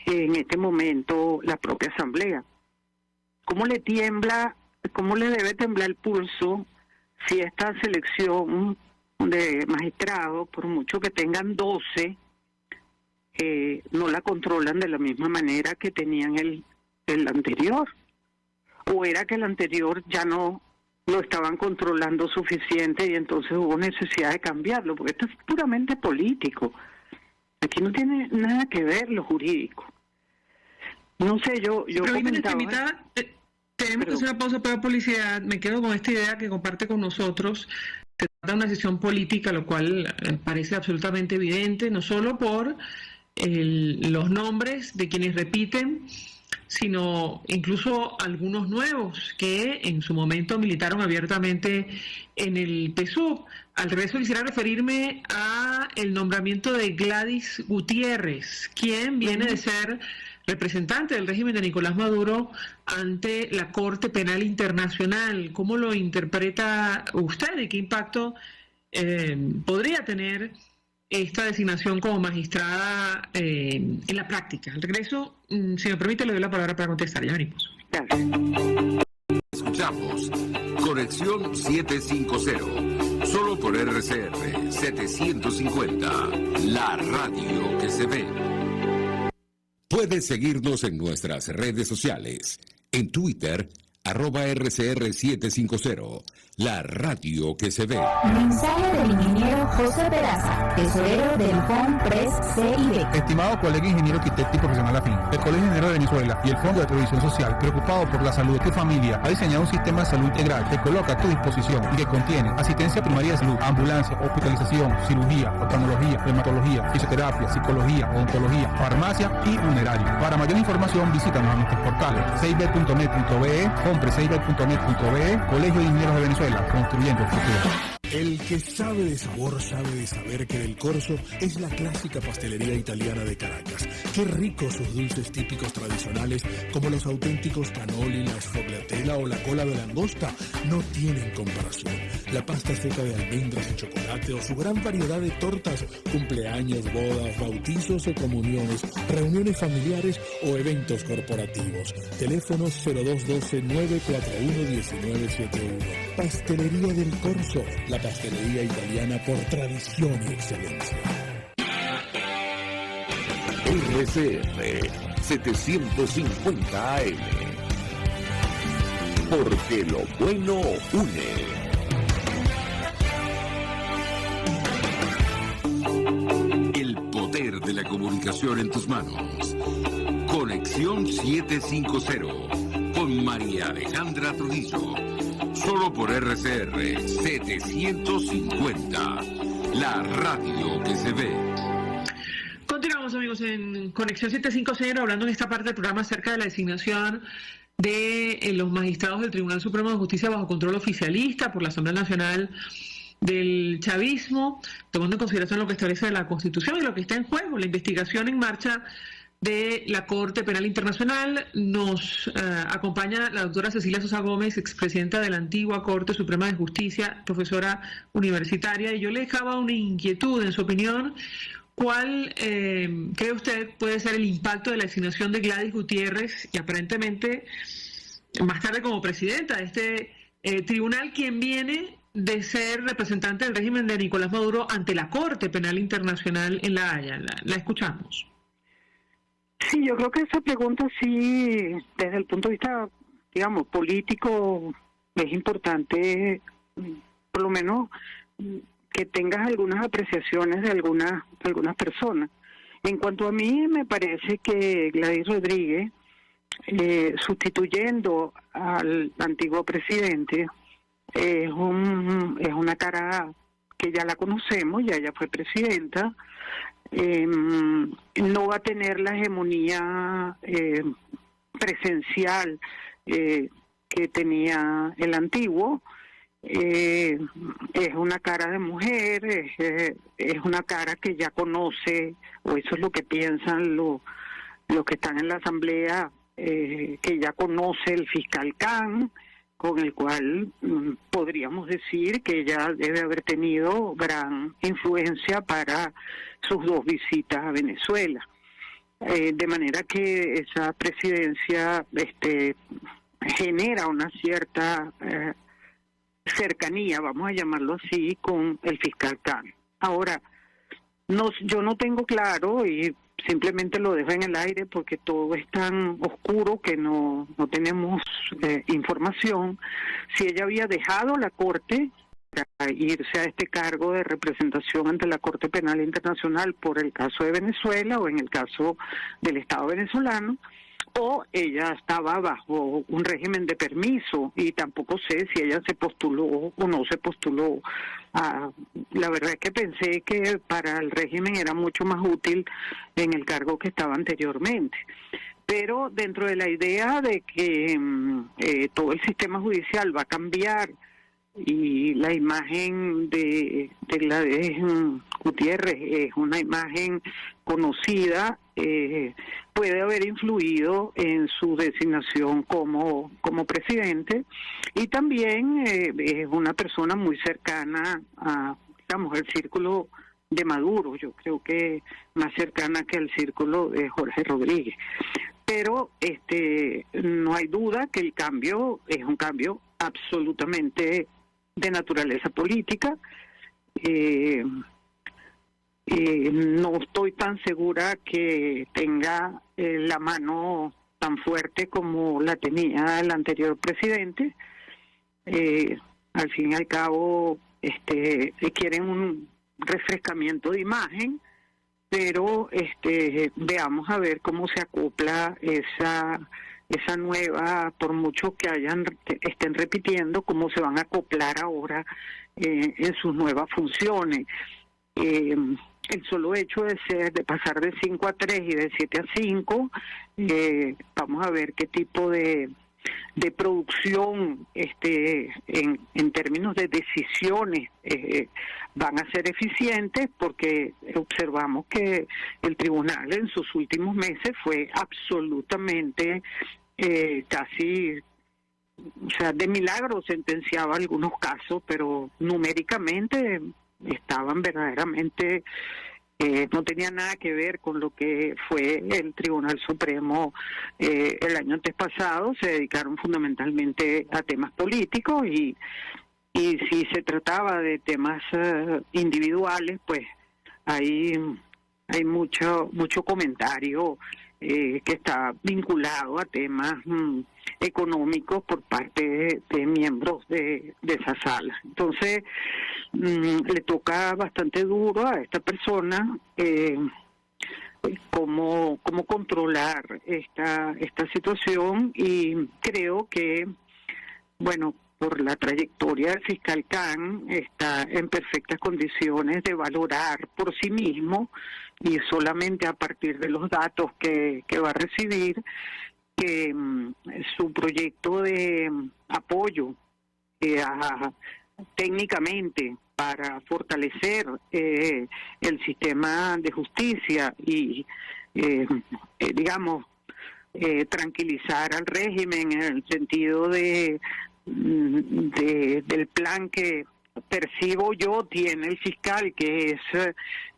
Speaker 10: en este momento la propia Asamblea. ¿Cómo le debe temblar el pulso si esta selección de magistrados, por mucho que tengan 12, no la controlan de la misma manera que tenían el anterior? ¿O era que el anterior ya no lo estaban controlando suficiente y entonces hubo necesidad de cambiarlo, porque esto es puramente político. Aquí no tiene nada que ver lo jurídico. No sé, yo comentaba...
Speaker 2: Tenemos que hacer una pausa para publicidad. Me quedo con esta idea que comparte con nosotros. Se trata de una decisión política, lo cual parece absolutamente evidente, no solo por los nombres de quienes repiten, sino incluso algunos nuevos que en su momento militaron abiertamente en el PSUV. Al regreso quisiera referirme a el nombramiento de Gladys Gutiérrez, quien viene de ser representante del régimen de Nicolás Maduro ante la Corte Penal Internacional. ¿Cómo lo interpreta usted y qué impacto podría tener esta designación como magistrada en la práctica? Al regreso, si me permite, le doy la palabra para contestar. Ya venimos.
Speaker 1: Escuchamos Conexión 750, solo por RCR 750, la radio que se ve. Puedes seguirnos en nuestras redes sociales. En Twitter, @RCR750, la radio que se ve.
Speaker 4: Mensaje del ingeniero José Peraza, tesorero del FONPRES CIB.
Speaker 5: Estimado colega ingeniero arquitecto y profesional afín, el Colegio de Ingenieros de Venezuela y el Fondo de Previsión Social, preocupado por la salud de tu familia, ha diseñado un sistema de salud integral que coloca a tu disposición y que contiene asistencia primaria de salud, ambulancia, hospitalización, cirugía, oftalmología, reumatología, fisioterapia, psicología, odontología, farmacia y funerario. Para mayor información, visítanos a nuestros portales cib.net.be, FONPRESCIB.net.be, Colegio de Ingenieros de Venezuela, construyendo el futuro.
Speaker 6: El que sabe de sabor sabe de saber que Del Corso es la clásica pastelería italiana de Caracas. Qué ricos sus dulces típicos tradicionales, como los auténticos cannoli, la sfogliatella o la cola de langosta, no tienen comparación. La pasta seca de almendras y chocolate o su gran variedad de tortas, cumpleaños, bodas, bautizos o comuniones, reuniones familiares o eventos corporativos. Teléfonos 0212-941-1971. Pastelería Del Corso, la pastelería italiana por tradición y excelencia.
Speaker 1: RCR 750 AM. Porque lo bueno une. El poder de la comunicación en tus manos. Conexión 750 con María Alejandra Trujillo. Solo por RCR 750, la radio que se ve.
Speaker 2: Continuamos, amigos, en Conexión 750, hablando en esta parte del programa acerca de la designación de los magistrados del Tribunal Supremo de Justicia bajo control oficialista por la Asamblea Nacional del Chavismo, tomando en consideración lo que establece la Constitución y lo que está en juego, la investigación en marcha de la Corte Penal Internacional. Nos acompaña la doctora Cecilia Sosa Gómez, expresidenta de la antigua Corte Suprema de Justicia, profesora universitaria, y yo le dejaba una inquietud. En su opinión, ¿cuál cree usted puede ser el impacto de la designación de Gladys Gutiérrez, y aparentemente más tarde como presidenta de este tribunal, quien viene de ser representante del régimen de Nicolás Maduro ante la Corte Penal Internacional en La Haya? La escuchamos.
Speaker 10: Sí, yo creo que esa pregunta sí, desde el punto de vista, digamos, político, es importante, por lo menos, que tengas algunas apreciaciones de algunas personas. En cuanto a mí, me parece que Gladys Rodríguez, sustituyendo al antiguo presidente, es una cara que ya la conocemos, ya ella fue presidenta. No va a tener la hegemonía presencial que tenía el antiguo. Es una cara de mujer, es una cara que ya conoce, o eso es lo que piensan los que están en la asamblea, que ya conoce el fiscal Khan, con el cual podríamos decir que ella debe haber tenido gran influencia para sus dos visitas a Venezuela. De manera que esa presidencia genera una cierta cercanía, vamos a llamarlo así, con el fiscal Khan. Ahora, yo no tengo claro, y simplemente lo dejo en el aire porque todo es tan oscuro que no tenemos información. Si ella había dejado la Corte para irse a este cargo de representación ante la Corte Penal Internacional por el caso de Venezuela o en el caso del Estado venezolano, o ella estaba bajo un régimen de permiso, y tampoco sé si ella se postuló o no se postuló. La verdad es que pensé que para el régimen era mucho más útil en el cargo que estaba anteriormente. Pero dentro de la idea de que todo el sistema judicial va a cambiar y la imagen de Gladys Gutiérrez es una imagen conocida, puede haber influido en su designación como presidente, y también es una persona muy cercana a, digamos, el círculo de Maduro. Yo creo que más cercana que el círculo de Jorge Rodríguez. Pero no hay duda que el cambio es un cambio absolutamente de naturaleza política. No estoy tan segura que tenga la mano tan fuerte como la tenía el anterior presidente. Al fin y al cabo, quieren un refrescamiento de imagen, pero veamos a ver cómo se acopla esa nueva, por mucho que estén repitiendo, cómo se van a acoplar ahora en sus nuevas funciones. El solo hecho de pasar de 5 a 3 y de 7 a 5, vamos a ver qué tipo de producción en términos de decisiones van a ser eficientes, porque observamos que el tribunal en sus últimos meses fue absolutamente casi, o sea, de milagro sentenciaba algunos casos, pero numéricamente estaban verdaderamente, no tenía nada que ver con lo que fue el Tribunal Supremo el año antes pasado. Se dedicaron fundamentalmente a temas políticos, y si se trataba de temas individuales, pues hay mucho comentario que está vinculado a temas económicos por parte de miembros de esa sala. Entonces, le toca bastante duro a esta persona cómo controlar esta situación, y creo que, bueno, por la trayectoria del fiscal Khan, está en perfectas condiciones de valorar por sí mismo, y solamente a partir de los datos que va a recibir, que su proyecto de apoyo técnicamente para fortalecer el sistema de justicia y, digamos, tranquilizar al régimen en el sentido del plan que percibo yo tiene el fiscal, que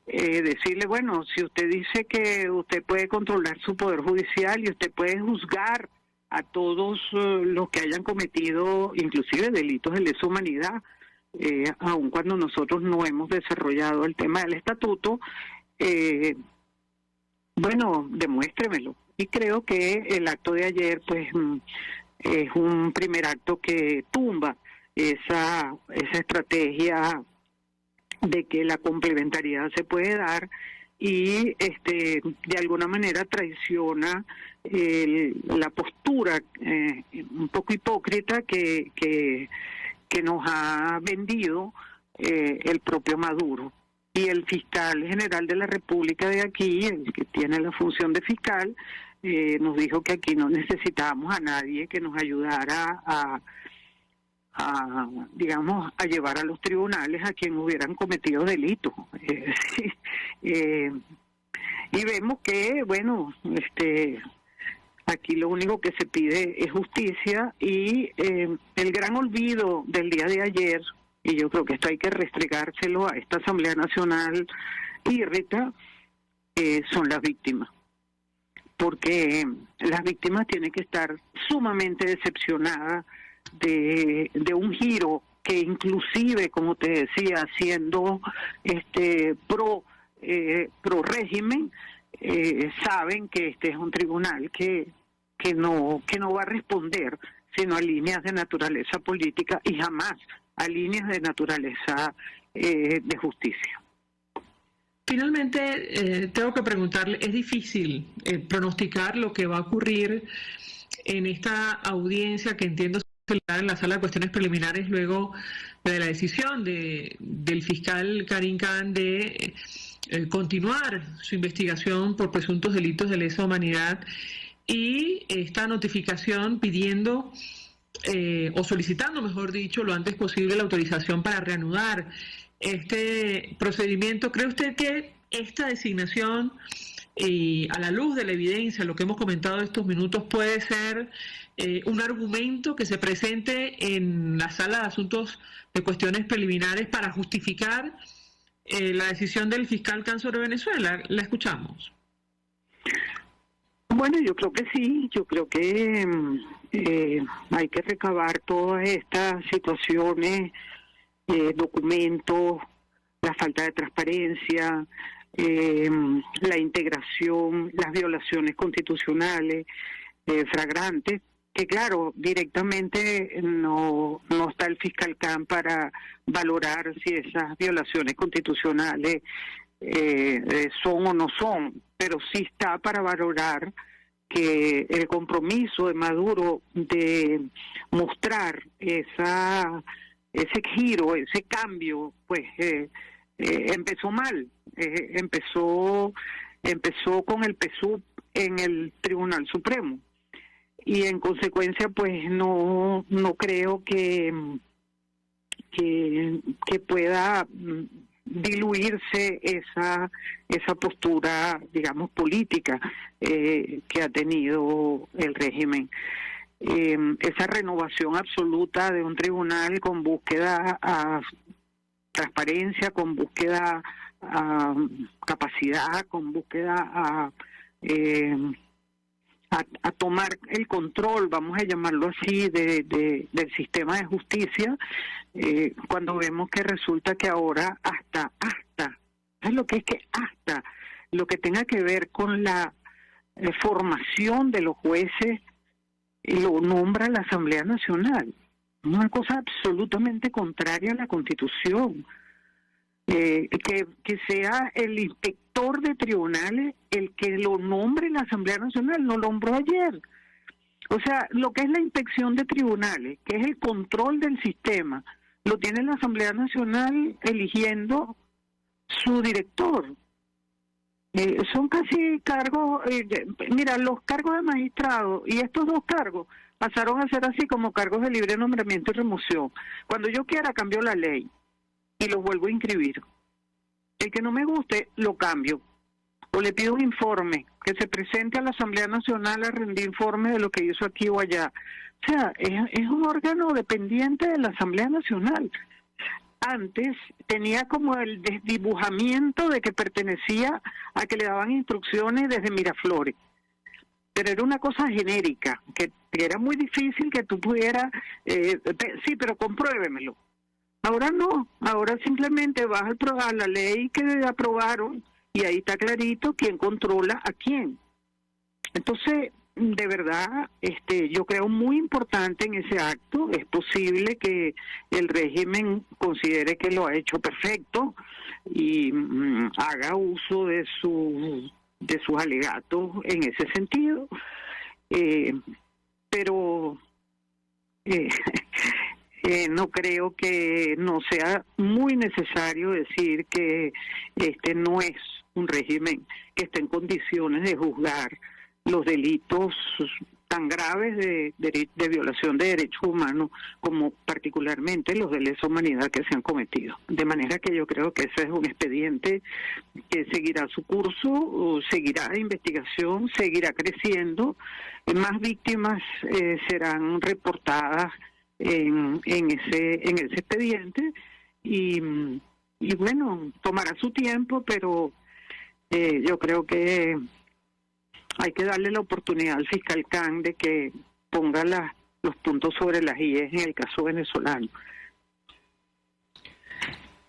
Speaker 10: es decirle, bueno, si usted dice que usted puede controlar su poder judicial y usted puede juzgar a todos los que hayan cometido inclusive delitos de lesa humanidad, aun cuando nosotros no hemos desarrollado el tema del estatuto, bueno, demuéstremelo. Y creo que el acto de ayer, pues, es un primer acto que tumba esa estrategia de que la complementariedad se puede dar, y de alguna manera traiciona la postura un poco hipócrita que nos ha vendido el propio Maduro. Y el fiscal general de la República de aquí, el que tiene la función de fiscal, nos dijo que aquí no necesitábamos a nadie que nos ayudara a llevar a los tribunales a quien hubieran cometido delitos. Y vemos que, bueno, aquí lo único que se pide es justicia, y el gran olvido del día de ayer, y yo creo que esto hay que restregárselo a esta Asamblea Nacional irrita, son las víctimas. Porque las víctimas tienen que estar sumamente decepcionadas de un giro que inclusive, como te decía, siendo pro régimen, saben que este es un tribunal que no va a responder sino a líneas de naturaleza política y jamás a líneas de naturaleza de justicia.
Speaker 2: Finalmente, tengo que preguntarle, ¿es difícil pronosticar lo que va a ocurrir en esta audiencia que entiendo celebrar en la sala de cuestiones preliminares luego de la decisión del fiscal Karim Khan de continuar su investigación por presuntos delitos de lesa humanidad y esta notificación pidiendo o solicitando, mejor dicho, lo antes posible la autorización para reanudar este procedimiento? ¿Cree usted que esta designación, a la luz de la evidencia, lo que hemos comentado estos minutos, puede ser un argumento que se presente en la sala de asuntos de cuestiones preliminares para justificar la decisión del fiscal Khan sobre Venezuela? La escuchamos.
Speaker 10: Bueno, yo creo que sí, yo creo que hay que recabar todas estas situaciones, documentos, la falta de transparencia, la integración, las violaciones constitucionales flagrantes, que claro, directamente no está el fiscal Khan para valorar si esas violaciones constitucionales son o no son, pero sí está para valorar que el compromiso de Maduro de mostrar ese giro, ese cambio, pues empezó mal, empezó con el PSUV en el Tribunal Supremo y en consecuencia pues no creo que pueda diluirse esa postura, digamos, política que ha tenido el régimen. Esa renovación absoluta de un tribunal con búsqueda a transparencia, con búsqueda a capacidad, con búsqueda a tomar el control, vamos a llamarlo así, del sistema de justicia, cuando vemos que resulta que ahora hasta, ¿sabes lo que es que hasta lo que tenga que ver con la formación de los jueces lo nombra la Asamblea Nacional? Una cosa absolutamente contraria a la Constitución. Que sea el inspector de tribunales el que lo nombre la Asamblea Nacional, lo nombró ayer. O sea, lo que es la inspección de tribunales, que es el control del sistema, lo tiene la Asamblea Nacional eligiendo su director. Son casi cargos, mira, los cargos de magistrado y estos dos cargos pasaron a ser así como cargos de libre nombramiento y remoción. Cuando yo quiera cambio la ley y los vuelvo a inscribir. El que no me guste, lo cambio. O le pido un informe, que se presente a la Asamblea Nacional a rendir informe de lo que hizo aquí o allá. O sea, es un órgano dependiente de la Asamblea Nacional. Antes tenía como el desdibujamiento de que pertenecía a que le daban instrucciones desde Miraflores. Pero era una cosa genérica, que era muy difícil que tú pudieras, sí, pero compruébemelo. Ahora no, ahora simplemente vas a la ley que aprobaron y ahí está clarito quién controla a quién. Entonces, de verdad, yo creo muy importante en ese acto. Es posible que el régimen considere que lo ha hecho perfecto y haga uso de sus alegatos en ese sentido, pero no creo que no sea muy necesario decir que este no es un régimen que esté en condiciones de juzgar los delitos tan graves de violación de derechos humanos como particularmente los de lesa humanidad que se han cometido. De manera que yo creo que ese es un expediente que seguirá su curso, seguirá la investigación, seguirá creciendo, más víctimas serán reportadas en ese expediente y bueno, tomará su tiempo, pero yo creo que hay que darle la oportunidad al fiscal Khan de que ponga los puntos sobre las IES en el caso venezolano.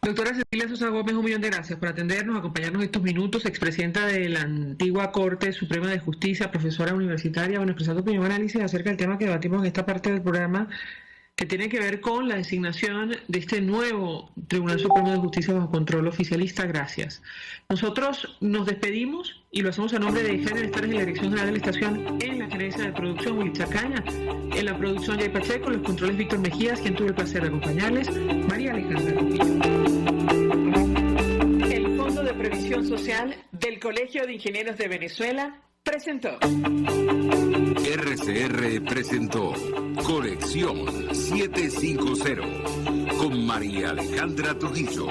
Speaker 2: Doctora Cecilia Sosa Gómez, 1.000.000 de gracias por atendernos, acompañarnos estos minutos, expresidenta de la antigua Corte Suprema de Justicia, profesora universitaria, bueno, expresando opinión y análisis acerca del tema que debatimos en esta parte del programa, que tiene que ver con la designación de este nuevo Tribunal Supremo de Justicia bajo control oficialista. Gracias. Nosotros nos despedimos y lo hacemos a nombre de Jaime Estares y la Dirección General de la Estación, en la gerencia de producción Willy Chacaña, en la producción Jay Pacheco, los controles Víctor Mejías, quien tuve el placer de acompañarles, María Alejandra Rupillo. El Fondo de Previsión Social del Colegio de Ingenieros de Venezuela presentó.
Speaker 1: RCR presentó Conexión 750 con María Alejandra Trujillo.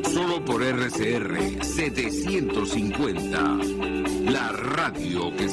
Speaker 1: Solo por RCR 750, la radio que se